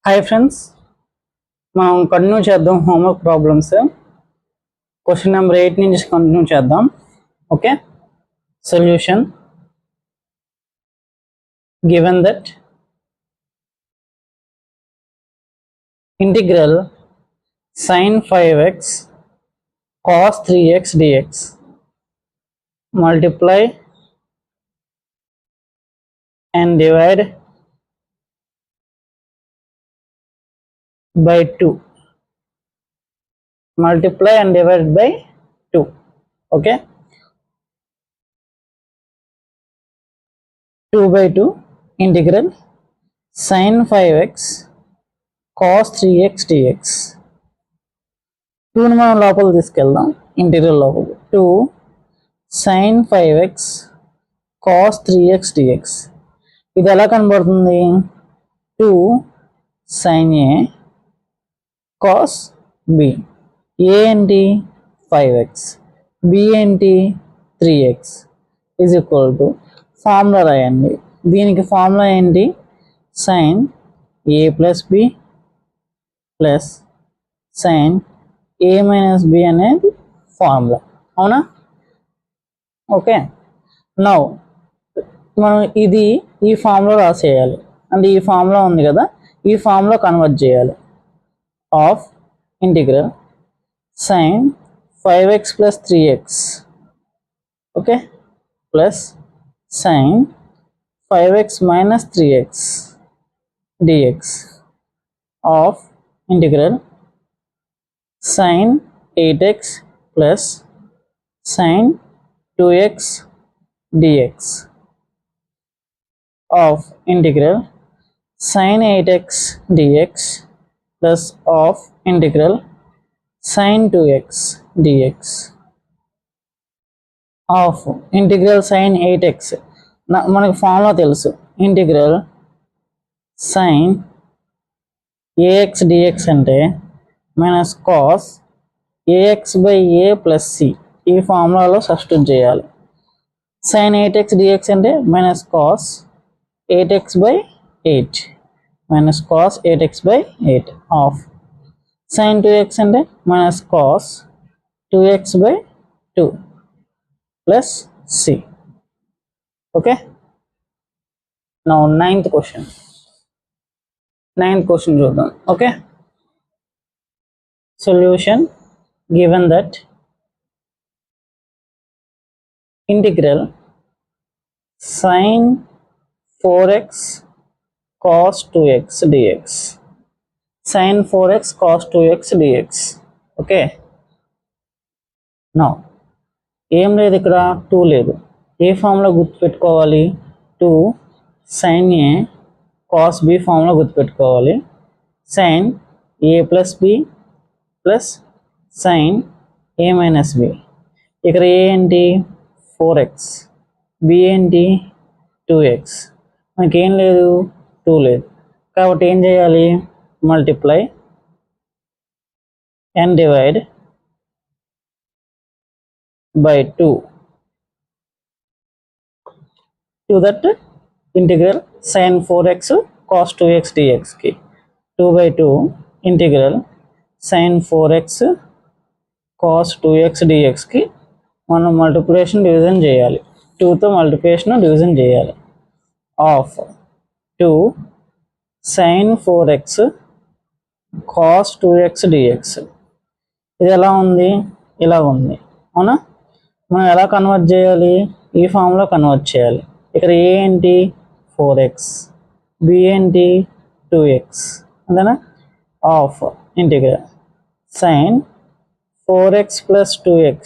Hi friends, మనం continue చేద్దాం homework problems. Question number 8 నుంచి కంటిన్యూ చేద్దాం. Okay, solution given that integral sin 5x cos 3x dx multiply and divide by 2. Multiply and divide by 2. Okay, 2 by 2 integral sin 5x cos 3x dx. 2 మనం లోపల తీసుకెళ్దాం. Interior లోపల 2 sin 5x cos 3x dx. ఇది ఎలా కనబడుతుంది? 2 sin a cos b. a ఏంటి? 5x, b ఏంటి? 3x is equal to formula రాయండి. దీనికి ఫార్ములా ఏంటి? sin a plus b plus sin a minus b అనేది ఫార్ములా, అవునా? ఓకే, నౌ మనం ఇది ఈ ఫార్ములా రాసేయాలి. అంటే ఈ ఫార్ములా ఉంది కదా, ఈ ఫార్ములా కన్వర్ట్ చేయాలి. Half integral sin 5x plus 3x, okay, plus sin 5x minus 3x dx of integral sin 8x plus sin 2x dx of integral sin 8x dx plus of integral sin 2x dx of integral sin 8x. మనకి formula తెలుసు. Integral sin ax dx అంటే minus cos ax by a plus c. ఈ ఫార్ములాలో substitute చేయాలి. sin 8x dx అంటే minus cos 8x by 8 minus cos 8x by 8 of sin 2x అంటే minus cos 2x by 2 plus c. Okay, now ninth question చూద్దాం. Okay, solution given that integral sin 4x cos 2x dx sin 4x cos 2x dx. Okay, now ఏం లేదు ఇక్కడ, 2 లేదు. ఏ ఫామ్లో గుర్తుపెట్టుకోవాలి? 2 sin a cos b ఫామ్లో గుర్తుపెట్టుకోవాలి. sin a plus b plus sin a minus b. ఇక్కడ a ఏంటి? 4x, b ఏంటి? 2x. మనకేం లేదు? 2 లేదు. కాబట్టి ఏం చేయాలి? Multiply and divide by 2 to that integral sin 4x cos 2x dx కి 2 by 2 integral sin 4x cos 2x dx కి మనం మల్టిప్లికేషన్ డివిజన్ చేయాలి. 2తో మల్టిప్లికేషన్ డివిజన్ చేయాలి. Of 2 sin 4x cos 2x dx. ఇది ఎలా ఉంది? ఇలా ఉంది, అవునా? మనం ఎలా కన్వర్ట్ చేయాలి? ఈ ఫామ్లో కన్వర్ట్ చేయాలి. ఇక్కడ ఏ ఏంటి? 4x, b ఏంటి? 2x, అంతేనా? Half integral sin 4x plus 2x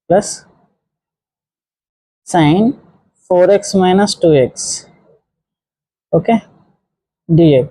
plus sin 4x minus 2x, okay, dx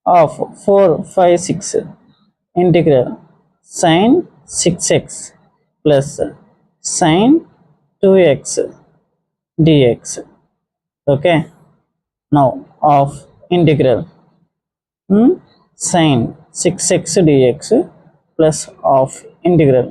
half 4, 5, 6 integral sin 6x plus sin 2x dx. Okay, now half integral sin 6x dx plus half integral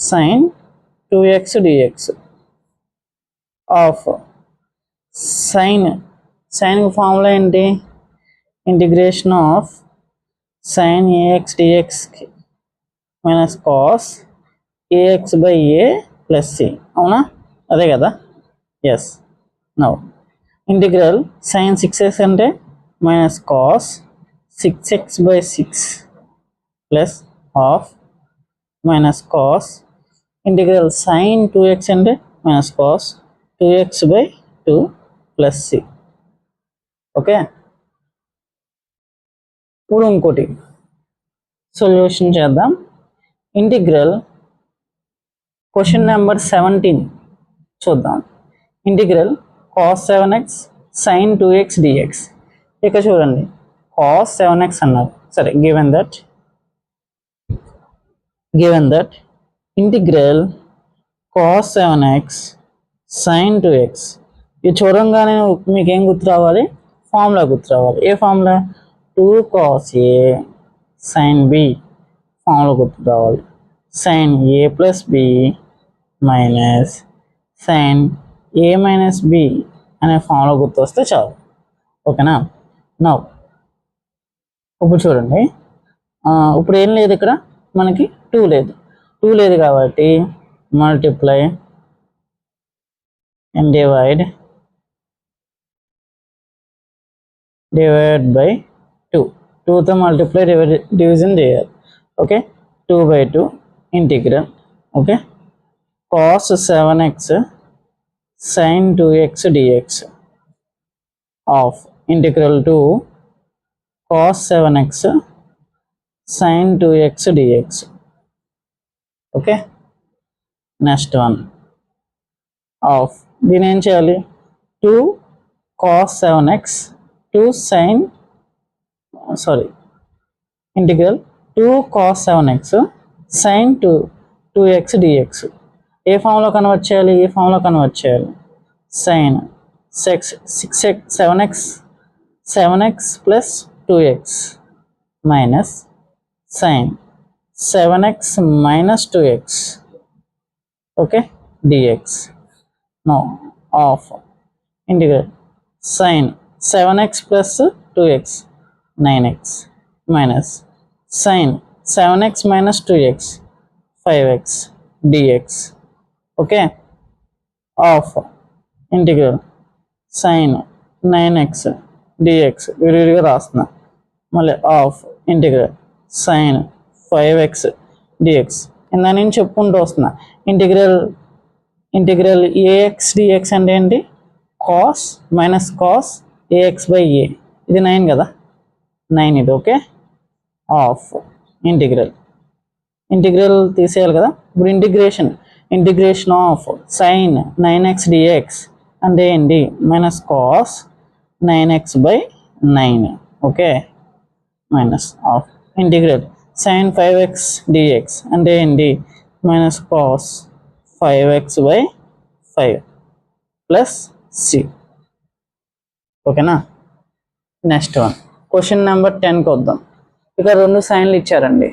sin 2x dx half sin formula ఏంటి? Integration half sin ax dx minus cos ax by a plus c. అవునా? అదే కదా. Yes. Now integral sin 6x అంటే minus cos 6x by 6 plus half minus cos integral sin 2x అంటే minus cos 2x by 2 plus c. Okay. ఇప్పుడు ఇంకోటి solution చేద్దాం. Integral question number 17 చూద్దాం. Integral cos 7x sin 2x dx. ఇక చూడండి, cos 7x అన్నారు. సరే, given that integral cos 7x sin 2x. ఇది చూడంగానే మీకు ఏం గుర్తు రావాలి? ఫార్ములా గుర్తు రావాలి. ఏ formula? 2 cos a sin b formula గుర్తు రావాలి. sin a plus b minus sin a minus b అనే ఫార్ములా గుర్తు వస్తే చాలు. ఓకేనా? నౌ ఇప్పుడు చూడండి, ఇప్పుడు ఏం లేదు ఇక్కడ మనకి 2 లేదు కాబట్టి మల్టిప్లై అండ్ డివైడ్ బై 2. 2తో మల్టిప్లై డివిజన్ చేయాలి. Okay. 2/2 integral okay cos 7x sin 2x dx of integral 2 cos 7x sin 2x dx. Okay. Next one of దీని ఏం చేయాలి? 2 cos 7x 2 sin integral 2 cos 7x sin 2x dx. ఏ ఫామ్లో convert చేయాలి? ఈ ఫామ్లో convert చేయాలి. sin 7x plus 2x minus sin 7x minus 2x okay dx. No of integral sin 7x plus 2x 9x minus sin 7x minus 2x 5x dx. Okay. Half integral sin 9x dx విడివిడిగా రాస్తున్నా. మళ్ళీ of integral sin 5x dx. ఇందా నేను చెప్పుకుంటూ వస్తున్నా. Integral ax dx అంటే ఏంటి? Cos minus cos ax by a. ఇది 9 కదా, 9 ఇది. ఓకే. ఆఫ్ ఇంటిగ్రల్ తీసేయాలి కదా. ఇప్పుడు integration half sin 9x dx అంటే ఏంటి? Minus cos 9x by 9. Okay. Minus of integral sin 5x dx అంటే ఏంటి? Minus cos 5x by 5 plus c. ఓకేనా? నెక్స్ట్ వన్ క్వశ్చన్ నెంబర్ 10కి వద్దాం. ఇక 2 సైన్లు ఇచ్చారండి.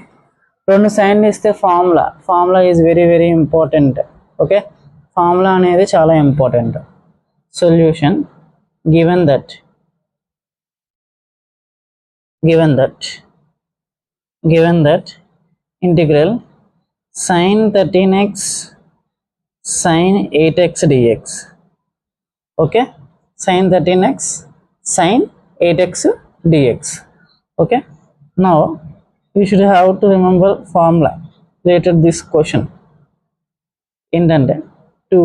2 సైన్లు ఇస్తే formula is very important. Okay. Formula అనేది చాలా important. Solution given that integral sin 13x sin 8x dx. Okay. sin 13x sin 8x dx. okay, now you should have to remember formula related this question. ఏంటంటే 2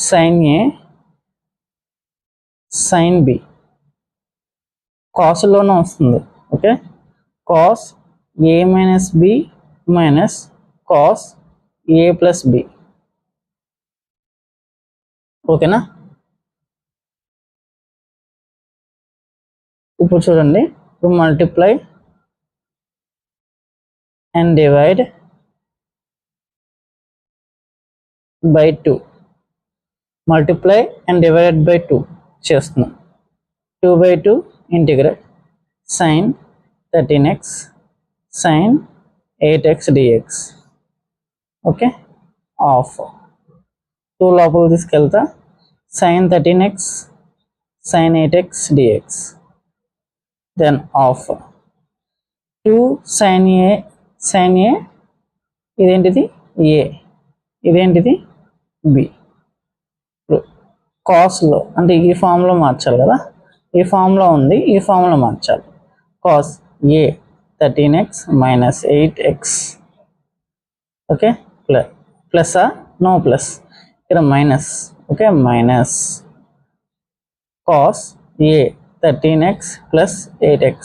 sin a sin b cos లోనే వస్తుంది. Okay. cos a minus b minus cos a plus b. ఓకేనా? ఇప్పుడు చూడండి, ఇప్పుడు multiply and divide by 2. Multiply and divide by 2 చేస్తున్నాం. 2/2 integral sin 13x sin 8x dx. Okay. Half 2 లోపల తీసుకెళ్తా sin 13x sin 8x dx. Then half 2 sin a ఇదేంటిది ఏ, ఇదేంటిది B. కాస్లో అంటే ఈ ఫామ్లో మార్చాలి కదా, ఈ ఫామ్లో ఉంది, ఈ ఫామ్లో మార్చాలి. Cos a 13x minus 8x. Okay, ప్లస్సా నో ప్లస్, ఇక్కడ minus. Okay, minus cos a 13x plus 8x.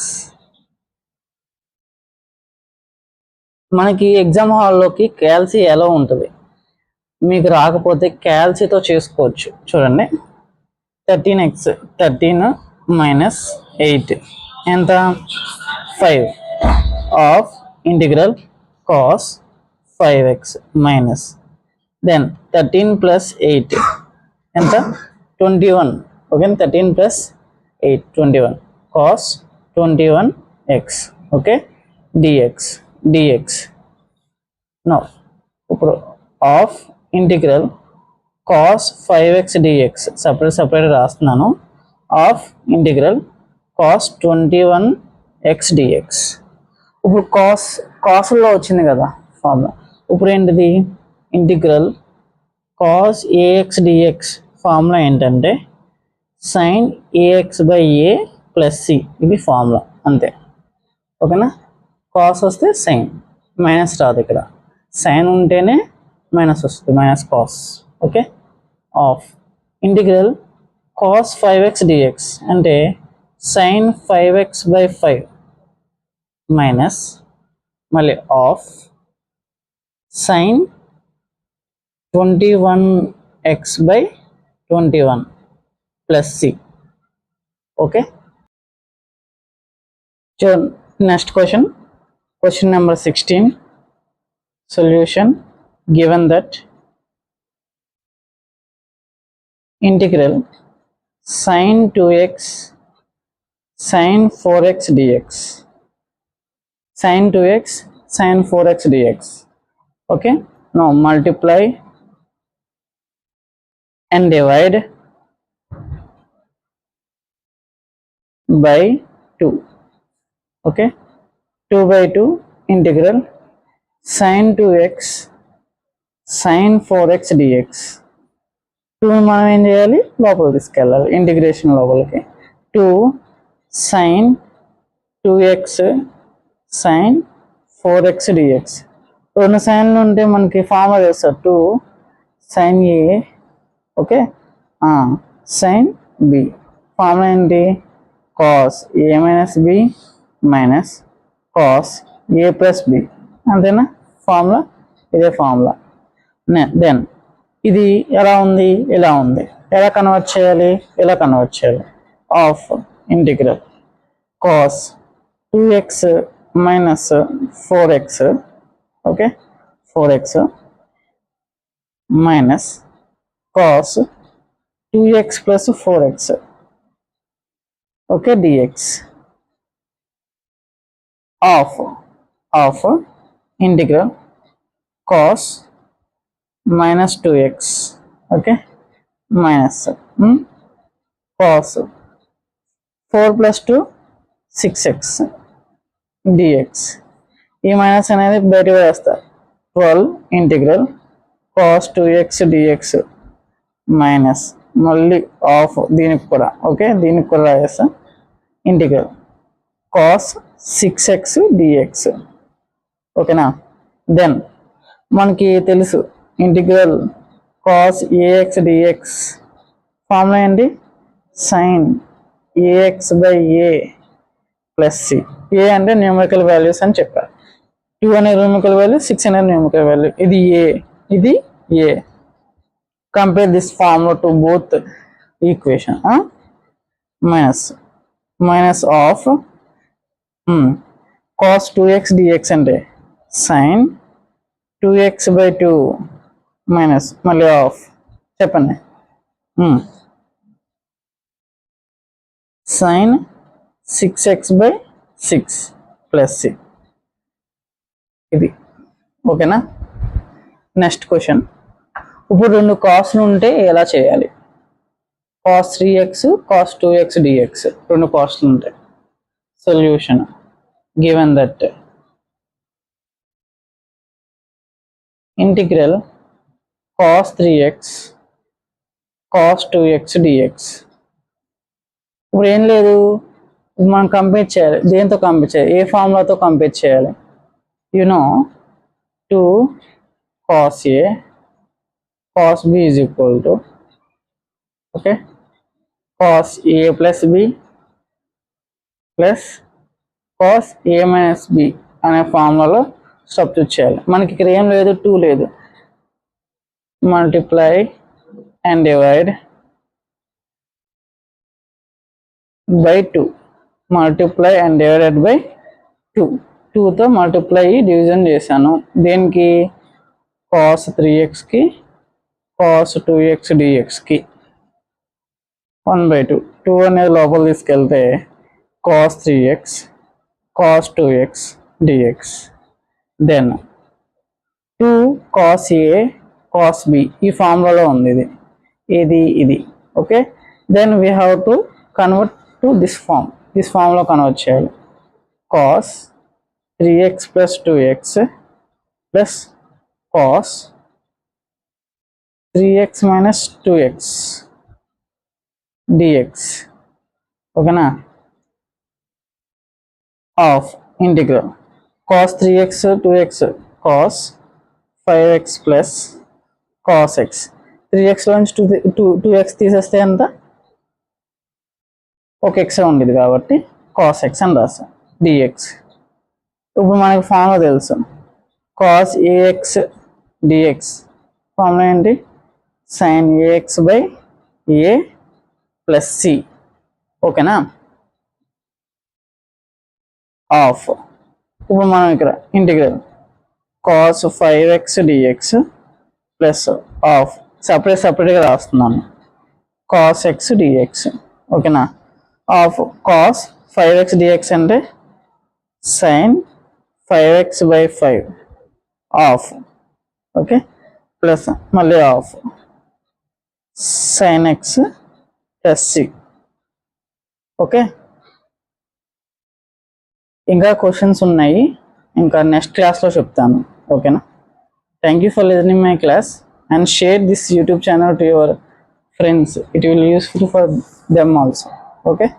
మనకి ఎగ్జామ్ హాల్లోకి క్యాల్సీ ఎలా ఉంటుంది, మీకు రాకపోతే క్యాల్సీతో చేసుకోవచ్చు. చూడండి, 13 మైనస్ 8 ఎంత 5 half integral cos 5x minus then 13 plus 8 ఎంత 21. Okay, 13 plus 8 21 cos 21x. Okay, dx. No ఇప్పుడు half integral cos 5x dx separate రాస్తున్నాను. Half integral cos 21x dx. ఇప్పుడు కాస్లో వచ్చింది కదా ఫార్ములా. ఇప్పుడు ఏంటిది integral cos ax dx formula ఏంటంటే sine ax by a plus c. ఇది ఫార్ములా అంతే. ఓకేనా, కాస్ వస్తే సైన్, మైనస్ రాదు. ఇక్కడ సైన్ ఉంటేనే మైనస్ వస్తుంది, minus cos. Okay, half integral cos 5x dx అంటే సైన్ 5x బై 5 మైనస్ మళ్ళీ half sine 21x by 21 plus C. Okay, next question number 16. solution given that integral sin 2x sin 4x dx sin 2x sin 4x dx. okay, now multiply and divide by 2. okay, 2 by 2 integral sin 2x sin 4x dx. 2 మనం ఏం చేయాలి, లోపలికి తీసుకెళ్ళాలి, integration లోపలికి. 2 sin 2x sin 4x dx. రెండు సైన్లు ఉంటే మనకి formula చేస్తారు 2 sin a. Okay, sin b. Formula ఏంటి, cos a minus b minus cos a plus b. అంతేనా ఫార్ములా, ఇదే ఫార్ములా. దెన్ ఇది ఎలా ఉంది, ఇలా ఉంది. ఎలా కన్వర్ట్ చేయాలి, ఎలా కన్వర్ట్ చేయాలి. Half integral cos 2x minus 4x. Okay, 4x minus cos 2x plus 4x. Okay, dx. Of integral cos minus 2x. Okay, minus cos 4 plus 2 6x dx. ఈ మైనస్ అనేది బయటకు వేస్తారు. 12 integral cos 2x dx minus మళ్ళీ half దీనికి కూడా. Okay, దీనికి కూడా రాయేస్తా ఇంటిగ్రల్ కాస్ 6x dx. ఓకేనా, దెన్ మనకి తెలుసు integral cos ax dx formula ఏంటి, sine ax by a plus C. ఏ అంటే న్యూమరికల్ వాల్యూస్ అని చెప్పారు. 2 అనేది న్యూమరికల్ వాల్యూ, 6 అనేది న్యూమరికల్ వాల్యూ. ఇది ఏ, ఇది a. Compare this formula to both equation. Minus half cos 2x dx అంటే సైన్ 2x బై 2 మైనస్ మళ్ళీ ఆఫ్. చెప్పండి, sine 6x by 6 plus c. ఇది ఓకేనా. Next question. ఇప్పుడు రెండు కాస్ట్లు ఉంటే ఎలా చేయాలి, cos 3x cos 2x dx రెండు కాస్ట్లు ఉంటాయి. solution given that integral cos 3x cos 2x dx. ఇప్పుడు ఏం లేదు, మనం కంపేర్ చేయాలి. దేంతో కంపేర్ చేయాలి? ఏ ఫార్ములాతో కంపేర్ చేయాలి? You know 2 cos a cos b is equal to okay cos a plus b plus cos a minus b అనే ఫార్ములాలో సబ్స్టిట్యూట్ చేయాలి. మనకి ఇక్కడ ఏం లేదు, 2 లేదు. Multiply and divide by 2, multiply and divided by 2. 2తో మల్టిప్లై డివిజన్ చేశాను. దేనికి? cos 3x కి cos 2x dx కి 1/2. 2 అనేది లోపల తీసుకెళ్తే cos 3x cos 2x dx. Then 2 cos a cos b ఈ ఫార్ములాలో ఉంది ఇది. Okay, then we have to convert to this form లో కన్వర్ట్ చేయాలి. cos 3x plus 2x plus cos 3x minus 2x dx. ఓకేనా? Of integral cos 3x 2x cos 5x plus cos x. 3x లో నుంచి 2x తీసేస్తే ఎంత? ఒక X ఉండేది కాబట్టి cos x అని రాస్తాం dx. ఇప్పుడు మనకి ఫార్ములా తెలుసు, cos ax dx ఫార్ములా ఏంటి? sin ax by a plus c. ఓకేనా? ఆఫ్ ఇప్పుడు మనం ఇక్కడ integral cos 5x dx plus half సపరేట్గా రాస్తున్నాను cos x dx. ఓకేనా? ఆఫ్ cos 5x dx అంటే sin 5x by 5 half. Okay, plus మళ్ళీ half sin x plus c. Okay, ఇంకా క్వశ్చన్స్ ఉన్నాయి, ఇంకా నెక్స్ట్ క్లాస్లో చెప్తాను. ఓకేనా? Thank you for listening my class and share this YouTube channel to your friends. It will be useful for them also. Okay.